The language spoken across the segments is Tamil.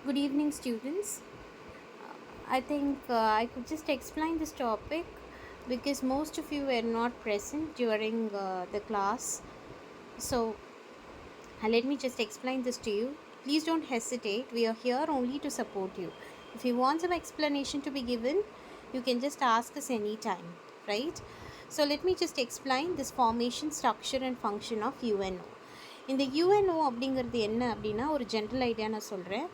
Good evening, students. I think I could just explain this topic because most of you were not present during the class. So, let me just explain this to you. Please don't hesitate. We are here only to support you. If you want some explanation to be given, you can just ask us anytime, right? So, let me just explain this formation, structure, and function of UNO. இந்த யூஎன்ஓ அப்படிங்கிறது என்ன அப்படின்னா ஒரு ஜென்ரல் ஐடியா நான் சொல்கிறேன்.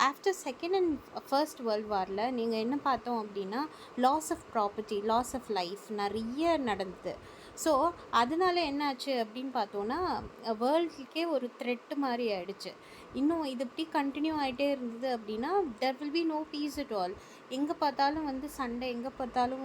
After second and first world வாரில் நீங்கள் என்ன பார்த்தோம் அப்படின்னா loss of property, loss of life நிறைய நடந்தது. ஸோ அதனால என்ன ஆச்சு அப்படின்னு பார்த்தோன்னா வேர்ல்டுக்கே ஒரு த்ரெட்டு மாதிரி ஆகிடுச்சு. இன்னும் இது இப்படி கண்டினியூ ஆகிட்டே இருந்தது அப்படின்னா there will be no peace at all. எங்கே பார்த்தாலும் சண்டை, எங்கே பார்த்தாலும்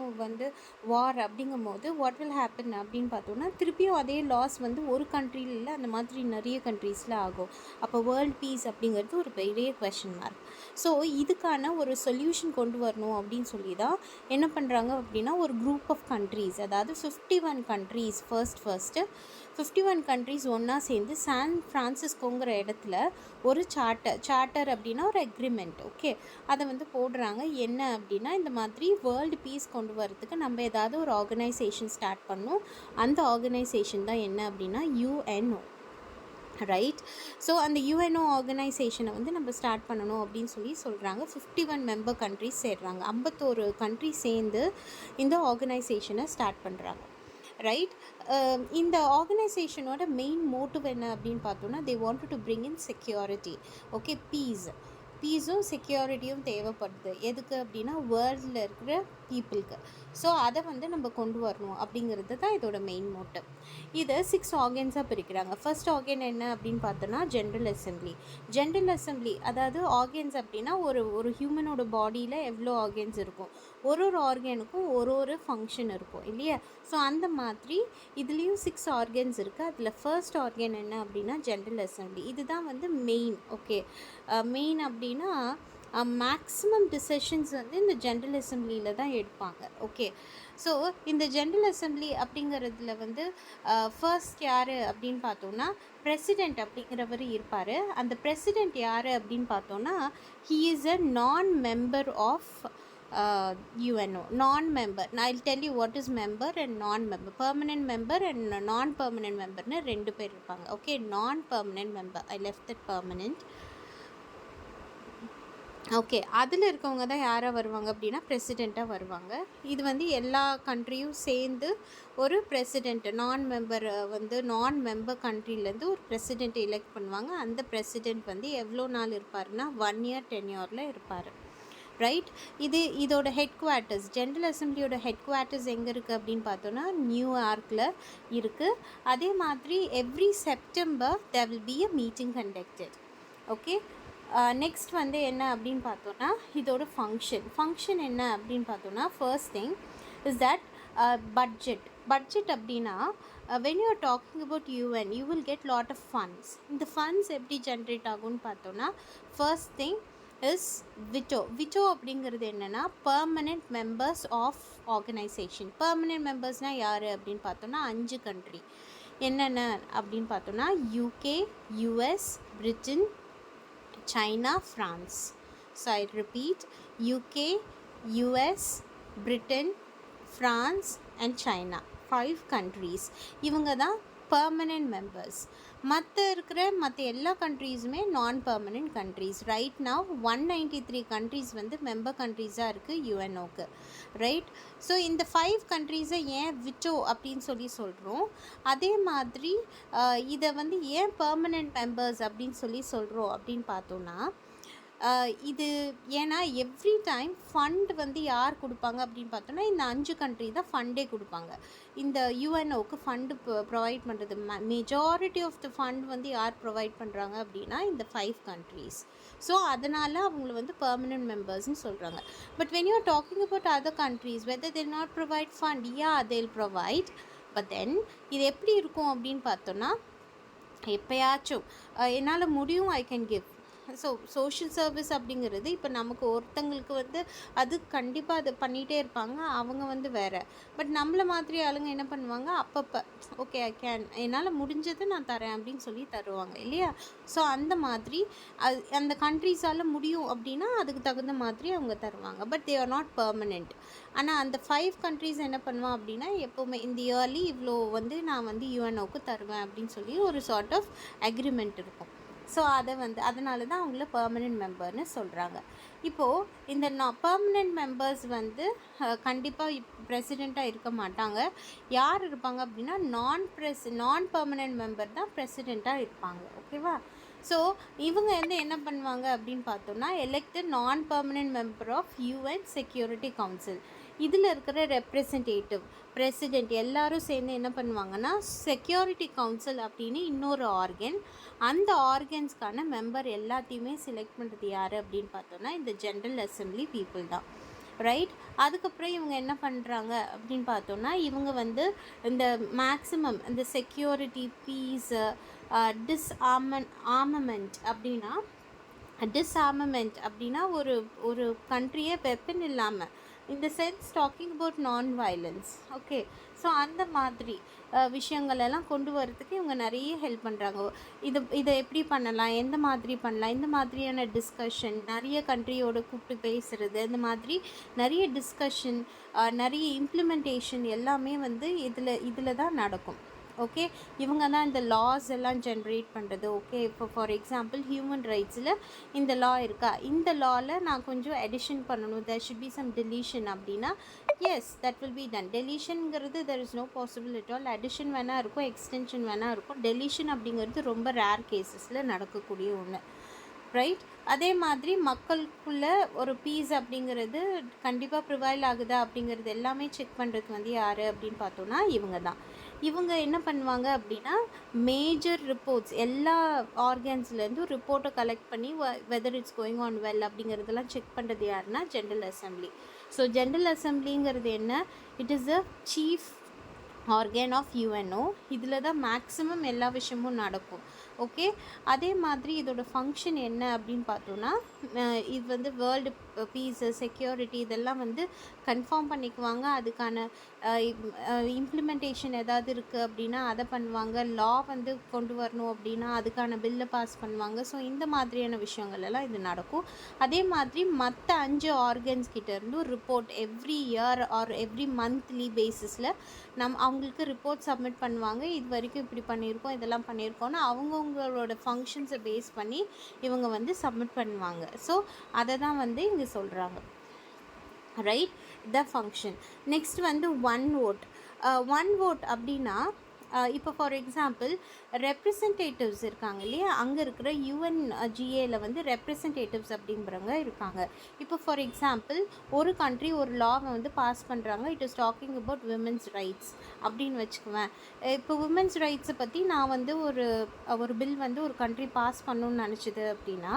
வார் அப்படிங்கும் போது வாட் வில் ஹேப்பன் அப்படின்னு பார்த்தோன்னா திருப்பியும் அதே லாஸ் ஒரு கண்ட்ரியில் இல்லை, அந்த மாதிரி நிறைய கண்ட்ரீஸில் ஆகும். அப்போ வேர்ல்ட் பீஸ் அப்படிங்கிறது ஒரு பெரிய கொஷின் மார்க். ஸோ இதுக்கான ஒரு சொல்யூஷன் கொண்டு வரணும் அப்படின்னு சொல்லி தான் என்ன பண்ணுறாங்க அப்படின்னா ஒரு குரூப் ஆஃப் கண்ட்ரீஸ், அதாவது 51 கண்ட்ரீஸ் ஃபர்ஸ்ட்டு 51 கண்ட்ரீஸ் ஒன்றா சேர்ந்து சான் ஃப்ரான்சிஸ்கோங்கிற இடத்துல ஒரு சார்ட்டர் அப்படின்னா ஒரு அக்ரிமெண்ட், ஓகே, அதை போடுறாங்க. என்ன அப்படின்னா இந்த மாதிரி வேர்ல்டு பீஸ் கொண்டு வரதுக்கு நம்ம ஏதாவது ஒரு ஆர்கனைசேஷன் ஸ்டார்ட் பண்ணணும். அந்த ஆர்கனைசேஷன் தான் என்ன அப்படின்னா யூஎன்ஓ, ரைட்? ஸோ அந்த யூஎன்ஓ ஆர்கனைசேஷனை நம்ம ஸ்டார்ட் பண்ணணும் அப்படின்னு சொல்கிறாங்க. 51 மெம்பர் கண்ட்ரிஸ் சேர்றாங்க. 51 கண்ட்ரி சேர்ந்து இந்த ஆர்கனைசேஷனை ஸ்டார்ட் பண்ணுறாங்க, ரைட்? இந்த ஆர்கனைசேஷனோட மெயின் மோட்டிவ் என்ன அப்படின்னு பார்த்தோன்னா they wanted to bring in security, okay, பீஸும் செக்யூரிட்டியும் தேவைப்படுது. எதுக்கு அப்படின்னா வேர்ல்டில் இருக்கிற பீப்புளுக்கு. ஸோ அதை நம்ம கொண்டு வரணும் அப்படிங்கிறது தான் இதோட மெயின் மோட்டிவ். இதை 6 ஆர்கன்ஸாக பிரிக்கிறாங்க. ஃபர்ஸ்ட் ஆர்கன் என்ன அப்படின்னு பார்த்தோன்னா ஜென்ரல் அசம்பிளி. அதாவது ஆர்கன்ஸ் அப்படின்னா ஒரு ஹியூமனோட பாடியில் எவ்வளோ ஆர்கன்ஸ் இருக்கும், ஒரு ஆர்கனுக்கும் ஒரு ஃபங்க்ஷன் இருக்கும் இல்லையா? ஸோ அந்த மாதிரி இதுலேயும் 6 ஆர்கன்ஸ் இருக்குது. அதில் ஃபர்ஸ்ட் ஆர்கன் என்ன அப்படின்னா ஜென்ரல் அசம்பிளி. இதுதான் மெயின், ஓகே. மெயின் அப்படின்னா மேக்ஸிமம் டிசிஷன்ஸ் இந்த ஜென்ரல் அசம்பிளியில் தான் எடுப்பாங்க, ஓகே. ஸோ இந்த ஜென்ரல் அசம்பிளி அப்படிங்கிறதுல ஃபர்ஸ்ட் யார் அப்படின்னு பார்த்தோன்னா பிரசிடெண்ட் அப்படிங்கிறவர் இருப்பார். அந்த பிரசிடெண்ட் யார் அப்படின்னு பார்த்தோன்னா he is a non member of UNO, non-member. Now I'll tell you what is member and non-member. Permanent member and non-permanent member னு 2 பேர் இருப்பாங்க, okay. non-permanent member, I left that permanent, okay. அதில் இருக்கவங்க தான் யாராக வருவாங்க அப்படின்னா பிரசிடெண்ட்டாக வருவாங்க. இது எல்லா கண்ட்ரியும் சேர்ந்து ஒரு பிரசிடெண்ட், நான் மெம்பர் கண்ட்ரிலேருந்து ஒரு பிரசிடெண்ட்டை எலெக்ட் பண்ணுவாங்க. அந்த பிரசிடெண்ட் எவ்வளோ நாள் இருப்பாருன்னா 1 இயர் டென்யூரில் இருப்பார், ரைட்? இதோட ஹெட் குவார்ட்டர்ஸ், ஜென்ரல் அசம்பிளியோட ஹெட் குவார்ட்டர்ஸ் எங்கே இருக்குது அப்படின்னு பார்த்தோன்னா நியூயார்க்கில் இருக்குது. அதே மாதிரி every September there will be a meeting conducted, okay. Next என்ன அப்படின்னு பார்த்தோன்னா இதோட ஃபங்க்ஷன் என்ன அப்படின்னு பார்த்தோன்னா first thing is that budget அப்படின்னா when you are talking about UN you will get lot of funds. இந்த ஃபண்ட்ஸ் எப்படி ஜென்ரேட் ஆகும்னு பார்த்தோன்னா ஃபர்ஸ்ட் திங் இஸ் விட்டோ அப்படிங்கிறது என்னென்னா permanent members of organisation. Permanent மெம்பர்ஸ்னால் யார் அப்படின்னு பார்த்தோன்னா 5 கண்ட்ரி. என்னென்ன அப்படின்னு பார்த்தோன்னா UK, US, Britain, China, France. So I repeat, UK, US, Britain, France and China. 5 countries. இவங்க தான் permanent members. மற்ற எல்லா கண்ட்ரீஸுமே நான் permanent countries. Right now 193 countries member கண்ட்ரீஸாக இருக்குது யூஎன்ஓக்கு, ரைட்? ஸோ இந்த 5 கண்ட்ரீஸை ஏன் விட்டோ அப்படின்னு சொல்கிறோம், அதே மாதிரி இதை ஏன் பர்மனெண்ட் மெம்பர்ஸ் அப்படின்னு சொல்கிறோம் அப்படின்னு பார்த்தோன்னா இது ஏன்னா எவ்ரி டைம் ஃபண்ட் யார் கொடுப்பாங்க அப்படின்னு பார்த்தோன்னா இந்த 5 கண்ட்ரி தான் ஃபண்டே கொடுப்பாங்க. இந்த யூஎன்ஓக்கு ஃபண்டு ப்ரொவைட் பண்ணுறது மெஜாரிட்டி ஆஃப் த ஃபண்ட் யார் ப்ரொவைட் பண்ணுறாங்க அப்படின்னா இந்த 5 கண்ட்ரீஸ். ஸோ அதனால் அவங்கள பெர்மனெண்ட் மெம்பர்ஸ்னு சொல்கிறாங்க. But when you are talking about other countries whether they not provide fund, they'll provide. But then இது எப்படி இருக்கும் அப்படின்னு பார்த்தோன்னா எப்போயாச்சும் என்னால் முடியும், I can give. So social service அப்படிங்கிறது இப்போ நமக்கு ஒருத்தங்களுக்கு வந்து அது கண்டிப்பாக அதை பண்ணிகிட்டே இருப்பாங்க, அவங்க வந்து வேறு. பட் நம்மளை மாதிரி ஆளுங்க என்ன பண்ணுவாங்க, அப்பப்போ ஓகே ஐ கேன், என்னால் முடிஞ்சதை நான் தரேன் அப்படின்னு சொல்லி தருவாங்க இல்லையா. ஸோ அந்த மாதிரி அந்த கண்ட்ரீஸால் முடியும் அப்படின்னா அதுக்கு தகுந்த மாதிரி அவங்க தருவாங்க. But they are not permanent. ஆனால் அந்த 5 கண்ட்ரீஸ் என்ன பண்ணுவான் அப்படின்னா, எப்போவுமே இந்த இயர்லி இவ்வளோ வந்து நான் வந்து யுஎன்ஓக்கு தருவேன் அப்படின்னு சொல்லி ஒரு சார்ட் ஆஃப் அக்ரிமெண்ட் இருக்கும். ஸோ அதை வந்து அதனால தான் அவங்கள பர்மனெண்ட் மெம்பர்னு சொல்கிறாங்க. இப்போது இந்த பர்மனெண்ட் மெம்பர்ஸ் வந்து கண்டிப்பாக ப்ரெசிடெண்ட்டாக இருக்க மாட்டாங்க. யார் இருப்பாங்க அப்படின்னா நான் பர்மனெண்ட் மெம்பர் தான் ப்ரெசிடெண்ட்டாக இருப்பாங்க. ஓகேவா. ஸோ இவங்க வந்து என்ன பண்ணுவாங்க அப்படின்னு பார்த்தோன்னா, elected non permanent member of UN security council. இதில் இருக்கிற ரெப்ரசன்டேட்டிவ், பிரசிடெண்ட் எல்லாரும் சேர்ந்து என்ன பண்ணுவாங்கன்னா, செக்யூரிட்டி கவுன்சில் அப்படின்னு இன்னொரு ஆர்கன், அந்த ஆர்கன்ஸ்க்கான மெம்பர் எல்லாத்தையுமே செலக்ட் பண்ணுறது யார் அப்படின்னு பார்த்தோன்னா, இந்த ஜென்ரல் அசம்பிளி பீப்புள் தான். ரைட். அதுக்கப்புறம் இவங்க என்ன பண்ணுறாங்க அப்படின்னு பார்த்தோன்னா, இவங்க வந்து இந்த மேக்ஸிமம் இந்த செக்யூரிட்டி, பீஸு, ஆர்மமெண்ட் அப்படின்னா ஒரு கண்ட்ரியை வெப்பன் இல்லாமல், இந்த sense talking about non violence. Okay. So அந்த மாதிரி விஷயங்களெல்லாம் கொண்டு வரதுக்கு இவங்க நிறைய ஹெல்ப் பண்ணுறாங்க. இதை எப்படி பண்ணலாம், எந்த மாதிரி பண்ணலாம், இந்த மாதிரியான டிஸ்கஷன், நிறைய கண்ட்ரியோட கூப்பிட்டு பேசுகிறது, இந்த மாதிரி நிறைய டிஸ்கஷன், நிறைய இம்ப்ளிமெண்டேஷன் எல்லாமே வந்து இதில் தான் நடக்கும். ஓகே. இவங்க தான் இந்த லாஸ் எல்லாம் ஜென்ரேட் பண்ணுறது. ஓகே. இப்போ ஃபார் எக்ஸாம்பிள் ஹியூமன் ரைட்ஸில் இந்த லா இருக்கா, இந்த லாவில் நான் கொஞ்சம் எடிஷன் பண்ணணும், there should be some deletion அப்படின்னா yes that will be done. டெலிஷனுங்கிறது there is no possible at all. Addition வேணால் இருக்கும், எக்ஸ்டென்ஷன் வேணால் இருக்கும். டெலிஷன் அப்படிங்கிறது ரொம்ப ரேர் கேசஸில் நடக்கக்கூடிய ஒன்று. ரைட். அதே மாதிரி மக்களுக்குள்ள ஒரு பீஸ் அப்படிங்கிறது கண்டிப்பாக ப்ரிவைல் ஆகுதா அப்படிங்கிறது எல்லாமே செக் பண்ணுறது வந்து யார் அப்படின்னு பார்த்தோன்னா இவங்க தான். இவங்க என்ன பண்ணுவாங்க அப்படின்னா, மேஜர் ரிப்போர்ட்ஸ் எல்லா ஆர்கன்ஸ்லேருந்தும் ரிப்போர்ட்டை கலெக்ட் பண்ணி whether it's going on well அப்படிங்கிறதெல்லாம் செக் பண்ணுறது யாருன்னா ஜென்ரல் அசம்பிளி. ஸோ ஜென்ரல் அசம்பிளிங்கிறது என்ன, it is the chief organ of UNO. இதில் தான் மேக்ஸிமம் எல்லா விஷயமும் நடக்கும். ஓகே. அதே மாதிரி இதோட ஃபங்க்ஷன் என்ன அப்படின்னு பார்த்தோன்னா, இது வந்து வேர்ல்டு பீஸு, செக்யூரிட்டி இதெல்லாம் வந்து கன்ஃபார்ம் பண்ணிக்குவாங்க. அதுக்கான இம்ப்ளிமெண்டேஷன் ஏதாவது இருக்குது அப்படின்னா அதை பண்ணுவாங்க. லா வந்து கொண்டு வரணும் அப்படின்னா அதுக்கான பில்லை பாஸ் பண்ணுவாங்க. ஸோ இந்த மாதிரியான விஷயங்கள் எல்லாம் இது நடக்கும். அதே மாதிரி மற்ற 5 ஆர்கன்ஸ் கிட்டேருந்து report every year R every monthly பேசிஸில் அவங்களுக்கு ரிப்போர்ட் சப்மிட் பண்ணுவாங்க. இது வரைக்கும் இப்படி பண்ணியிருக்கோம், இதெல்லாம் பண்ணியிருக்கோன்னு அவங்கவுங்களோட ஃபங்க்ஷன்ஸை பேஸ் பண்ணி இவங்க வந்து சப்மிட் பண்ணுவாங்க. ஸோ அதை தான் வந்து இங்கே சொல்கிறாங்க. ரைட். The function. நெக்ஸ்ட் வந்து ஒன் ஓட் அப்படின்னா, இப்போ ஃபார் எக்ஸாம்பிள் ரெப்ரசன்டேட்டிவ்ஸ் இருக்காங்க இல்லையா, அங்கே இருக்கிற யுஎன்ஜிஏல வந்து ரெப்ரசன்டேட்டிவ்ஸ் அப்படிங்கிறவங்க இருக்காங்க. இப்போ ஃபார் எக்ஸாம்பிள் ஒரு கண்ட்ரி ஒரு லாவை வந்து பாஸ் பண்ணுறாங்க, it is talking about women's rights அப்படின்னு வச்சுக்குவேன். இப்போ விமென்ஸ் ரைட்ஸை பற்றி நான் வந்து ஒரு பில் வந்து ஒரு கண்ட்ரி பாஸ் பண்ணணும்னு நினச்சிது அப்படின்னா,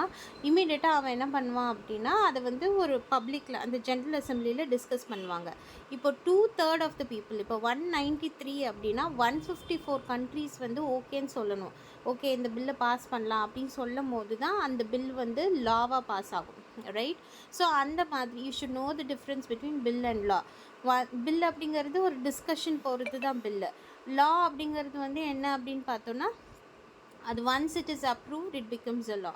இமீடியட்டாக அவன் என்ன பண்ணுவான் அப்படின்னா, அதை வந்து ஒரு பப்ளிக்கில் அந்த ஜென்ரல் அசம்பிளியில் டிஸ்கஸ் பண்ணுவாங்க. இப்போ 2/3 ஆஃப் த பீப்புள், இப்போ 193 அப்படின்னா 154 கண்ட்ரீஸ் வந்து ஓகேன்னு சொல்லணும். ஓகே இந்த பில்லை பாஸ் பண்ணலாம் அப்படின்னு சொல்லும் போது தான் அந்த பில் வந்து லாவாக பாஸ் ஆகும். ரைட். ஸோ அந்த மாதிரி you should know the difference between bill and law. Bill அப்படிங்கிறது ஒரு டிஸ்கஷன் பொறுத்து தான் பில்லு. லா அப்படிங்கிறது வந்து என்ன அப்படின்னு பார்த்தோன்னா, அது once it is approved it becomes a law.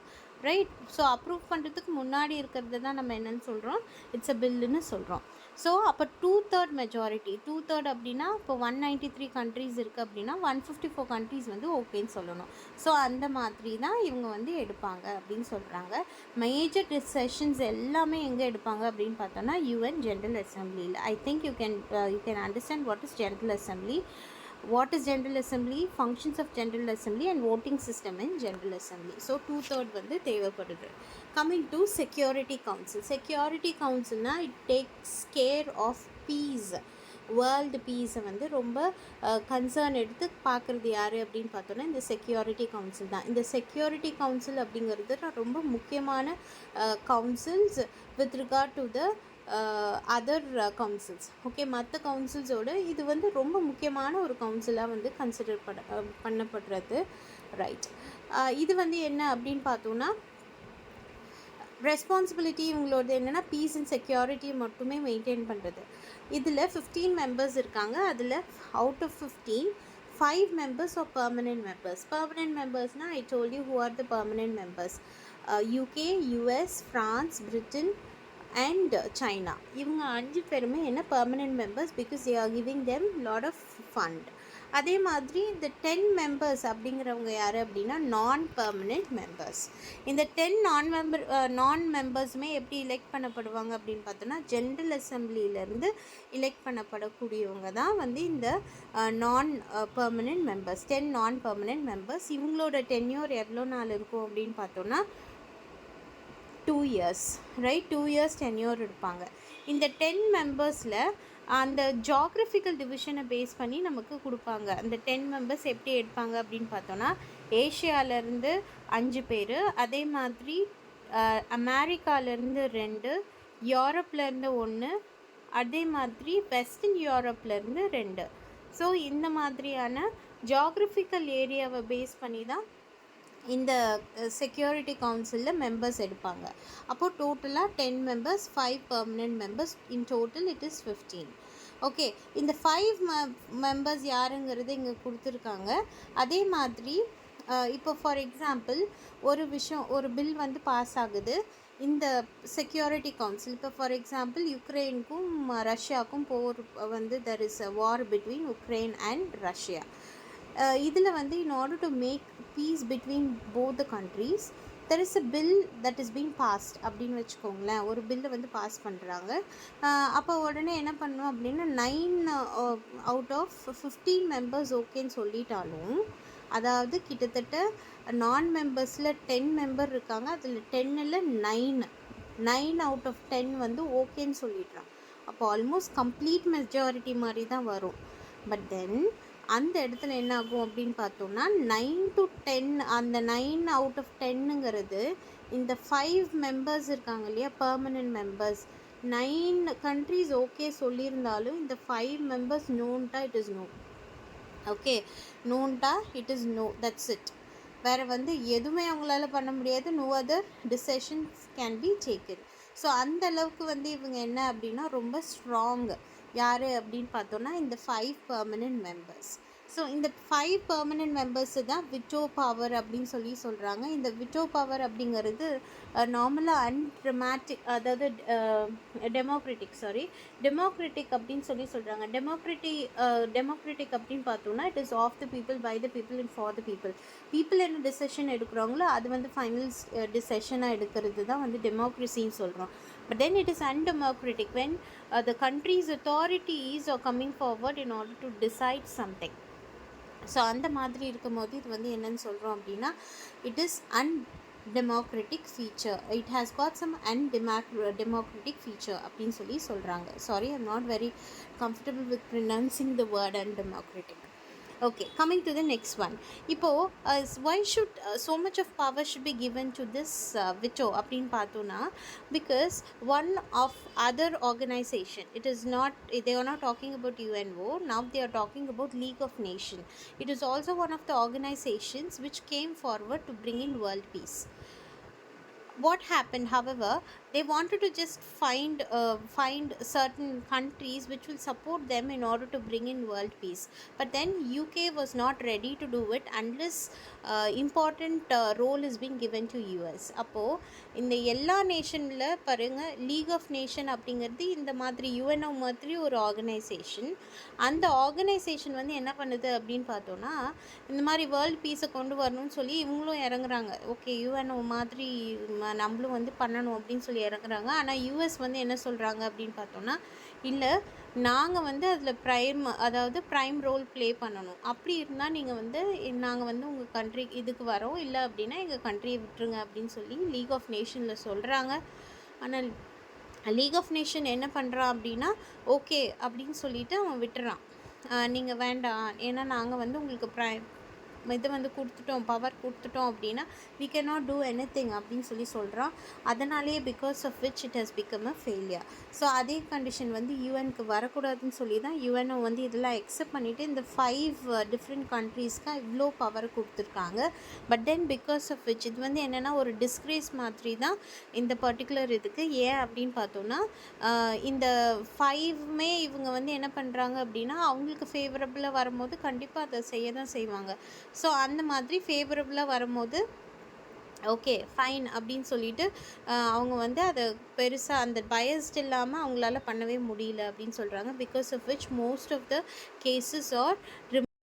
Right. So approve பண்ணுறதுக்கு முன்னாடி இருக்கிறது தான் நம்ம என்னென்னு சொல்கிறோம், இட்ஸ் அ பில்லுன்னு சொல்கிறோம். ஸோ அப்போ 2/3 மெஜாரிட்டி, 2/3 அப்படின்னா இப்போ 193 கண்ட்ரீஸ் இருக்குது அப்படின்னா 154 கண்ட்ரீஸ் வந்து ஓகேன்னு சொல்லணும். ஸோ அந்த மாதிரி தான் இவங்க வந்து எடுப்பாங்க அப்படின்னு சொல்கிறாங்க. மேஜர் டிசிஷன்ஸ் எல்லாமே எங்கே எடுப்பாங்க அப்படின்னு பார்த்தோன்னா யுஎன் ஜென்ரல் அசம்பிளியில். I think you can understand what is general assembly, what is general assembly, functions of general assembly and voting system in general assembly. So 2/3 வந்து தேவைப்படுது. Coming to security council na it takes care of peace, world பீஸை வந்து ரொம்ப கன்சர்ன் எடுத்து பார்க்குறது யார் அப்படின்னு பார்த்தோன்னா இந்த செக்யூரிட்டி கவுன்சில் தான். இந்த செக்யூரிட்டி கவுன்சில் அப்படிங்கிறது ரொம்ப முக்கியமான councils with regard to the other councils. Okay. மற்ற கவுன்சில்ஸோடு இது வந்து ரொம்ப முக்கியமான ஒரு கவுன்சிலாக வந்து கன்சிடர் பண்ணப்படுறது. ரைட். இது வந்து என்ன அப்படின்னு பார்த்தோன்னா, ரெஸ்பான்சிபிலிட்டி இவங்களோட என்னென்னா பீஸ் அண்ட் செக்யூரிட்டியை மட்டுமே மெயின்டைன் பண்ணுறது. இதில் 15 மெம்பர்ஸ் இருக்காங்க. அதில் out of 15 5 members are permanent members. Permanent members na I told you who are the permanent members. UK, US, France, Britain and China. இவங்க 5 பேருமே என்ன permanent members because they are giving them lot of fund. அதே மாதிரி இந்த 10 மெம்பர்ஸ் அப்படிங்கிறவங்க யார் அப்படின்னா நான் பர்மனெண்ட் மெம்பர்ஸ். இந்த 10 நான் மெம்பர்ஸுமே எப்படி எலெக்ட் பண்ணப்படுவாங்க அப்படின்னு பார்த்தோன்னா ஜென்ரல் அசம்பிளியிலேருந்து எலெக்ட் பண்ணப்படக்கூடியவங்க தான் வந்து இந்த நான் பர்மனெண்ட் மெம்பர்ஸ். 10 நான் பர்மனெண்ட் மெம்பர்ஸ். இவங்களோட டென்யூர் எவ்வளோ நாள் இருக்கும் அப்படின்னு பார்த்தோன்னா 2 years, ரைட்? 2 years டென்யூர் இருப்பாங்க. இந்த 10 மெம்பர்ஸில் அந்த ஜாகிரபிக்கல் டிவிஷனை பேஸ் பண்ணி நமக்கு கொடுப்பாங்க. அந்த 10 மெம்பர்ஸ் எப்படி எடுப்பாங்க அப்படின்னு பார்த்தோன்னா ஏஷியாவிலேருந்து 5 பேர், அதே மாதிரி அமெரிக்காவிலேருந்து 2, யூரோப்லேருந்து 1, அதே மாதிரி வெஸ்டர்ன் யூரோப்லேருந்து 2. ஸோ இந்த மாதிரியான ஜாகிரபிக்கல் ஏரியாவை பேஸ் பண்ணி தான் இந்த செக்யூரிட்டி கவுன்சிலில் மெம்பர்ஸ் எடுப்பாங்க. அப்போது டோட்டலாக 10 members, 5 permanent members, in total it is 15. Okay, இந்த 5 மெம்பர்ஸ் யாருங்கிறது இங்கே கொடுத்துருக்காங்க. அதே மாதிரி இப்போ ஃபார் எக்ஸாம்பிள் ஒரு பில் வந்து பாஸ் ஆகுது இந்த செக்யூரிட்டி கவுன்சில். இப்போ ஃபார் எக்ஸாம்பிள் யுக்ரைனுக்கும் ரஷ்யாவுக்கும் போர் வந்து there is a war between Ukraine and Russia. இதில் வந்து in order to make peace between both the countries there is a bill that is being passed அப்படின்னு வச்சுக்கோங்களேன். ஒரு பில்லை வந்து பாஸ் பண்ணுறாங்க. அப்போ உடனே என்ன பண்ணணும் அப்படின்னா 9 out of 15 மெம்பர்ஸ் ஓகேன்னு சொல்லிட்டாலும், அதாவது கிட்டத்தட்ட நான் மெம்பர்ஸில் 10 மெம்பர் இருக்காங்க. அதில் 10ல் 9 out of 10 வந்து ஓகேன்னு சொல்லிடுறான். அப்போ ஆல்மோஸ்ட் கம்ப்ளீட் மெஜாரிட்டி மாதிரி தான் வரும். பட் தென் அந்த இடத்துல என்ன ஆகும் அப்படின்னு பார்த்தோம்னா 9 to 10, அந்த 9 out of 10ங்கிறது இந்த 5 மெம்பர்ஸ் இருக்காங்க இல்லையா, பர்மனெண்ட் மெம்பர்ஸ், 9 countries ஓகே சொல்லியிருந்தாலும் இந்த 5 மெம்பர்ஸ் நோன்ட்டா இட் இஸ் நோ. ஓகே, நோன்ட்டா it is no, that's it. வேறு வந்து எதுவுமே அவங்களால பண்ண முடியாது. No other decisions can be taken. So அந்த அளவுக்கு வந்து இவங்க என்ன அப்படின்னா ரொம்ப ஸ்ட்ராங். யார் அப்படின்னு பார்த்தோன்னா இந்த 5 பர்மனெண்ட் மெம்பர்ஸ். ஸோ இந்த 5 பர்மனெண்ட் மெம்பர்ஸு தான் விட்டோ பவர் அப்படின்னு சொல்கிறாங்க. இந்த விட்டோ பவர் அப்படிங்கிறது நார்மலாக அன்ட்ரமேட்டிக், அதாவது டெமோக்ராட்டிக் அப்படின்னு சொல்கிறாங்க. டெமோக்ராட்டிக் அப்படின்னு பார்த்தோன்னா it is of the people, by the people and for the people. People என்ன டிசிஷன் எடுக்கிறாங்களோ அது வந்து ஃபைனல் டிசிஷனாக எடுக்கிறது தான் வந்து டெமோக்ரஸின்னு சொல்கிறோம். But then it is undemocratic when the country's authorities are coming forward in order to decide something. So அந்த மாதிரி இருக்கும் போது இது வந்து என்னன்னு சொல்கிறோம் அப்படின்னா it is undemocratic feature. It has got some undemocratic feature அப்படின்னு சொல்கிறாங்க. Sorry, I'm not very comfortable with pronouncing the word undemocratic. Okay, coming to the next one. இப்போது why should so much of power should be given to this veto அப்படின்னு பார்த்தோன்னா, because one of other organization, it is not, they are not talking about UNO, now they are talking about League of Nations. It is also one of the organizations which came forward to bring in world peace. What happened, however, they wanted to just find certain countries which will support them in order to bring in world peace. But then UK was not ready to do it unless important role is being given to US. அப்போது இந்த எல்லா நேஷனில் பாருங்கள், லீக் ஆஃப் நேஷன் அப்படிங்கிறது இந்த மாதிரி UNO மாதிரி ஒரு ஆர்கனைசேஷன். அந்த ஆர்கனைசேஷன் வந்து என்ன பண்ணுது அப்படின்னு பார்த்தோன்னா, இந்த மாதிரி வேர்ல்டு பீஸை கொண்டு வரணும்னு சொல்லி இவங்களும் இறங்குறாங்க. ஓகே, UNO மாதிரி நம்மளும் வந்து பண்ணணும் அப்படின்னு சொல்லி இறங்குறாங்க. ஆனால் யூஎஸ் வந்து என்ன சொல்கிறாங்க அப்படின்னு பார்த்தோன்னா, இல்லை நாங்கள் வந்து அதில் ப்ரைம் ரோல் ப்ளே பண்ணணும். அப்படி இருந்தால் நீங்கள் வந்து நாங்கள் வந்து உங்கள் கண்ட்ரி இதுக்கு வரோம், இல்லை அப்படின்னா எங்கள் கண்ட்ரியை விட்டுருங்க அப்படின்னு சொல்லி லீக் ஆஃப் நேஷனில் சொல்கிறாங்க. ஆனால் லீக் ஆஃப் நேஷன் என்ன பண்ணுறான் அப்படின்னா ஓகே அப்படின்னு சொல்லிவிட்டு அவன் விட்டுறான். நீங்கள் வேண்டாம், ஏன்னா நாங்கள் வந்து உங்களுக்கு இதை வந்து கொடுத்துட்டோம், பவர் கொடுத்துட்டோம் அப்படின்னா we cannot do anything அப்படின்னு சொல்கிறான். அதனாலேயே because of which it has become a failure. So அதே கண்டிஷன் வந்து யூஎனுக்கு வரக்கூடாதுன்னு சொல்லி தான் யூஎன்ஓ வந்து இதெல்லாம் எக்ஸப்ட் பண்ணிவிட்டு இந்த 5 டிஃப்ரெண்ட் கண்ட்ரீஸ்க்கு இவ்வளோ பவர் கொடுத்துருக்காங்க. But then because of which இது வந்து என்னென்னா ஒரு டிஸ்கிரேஸ் மாதிரி தான் இந்த பர்டிகுலர் இதுக்கு. ஏன் அப்படின்னு பார்த்தோன்னா இந்த 5மே இவங்க வந்து என்ன பண்ணுறாங்க அப்படின்னா அவங்களுக்கு ஃபேவரபுளாக வரும்போது கண்டிப்பாக அதை செய்ய தான் செய்வாங்க. ஸோ அந்த மாதிரி ஃபேவரபுளாக வரும்போது ஓகே ஃபைன் அப்படின்னு சொல்லிட்டு அவங்க வந்து அதை பெருசாக அந்த பயஸ்ட் இல்லாமல் அவங்களால பண்ணவே முடியல அப்படின்னு சொல்கிறாங்க. Because of which most of the cases R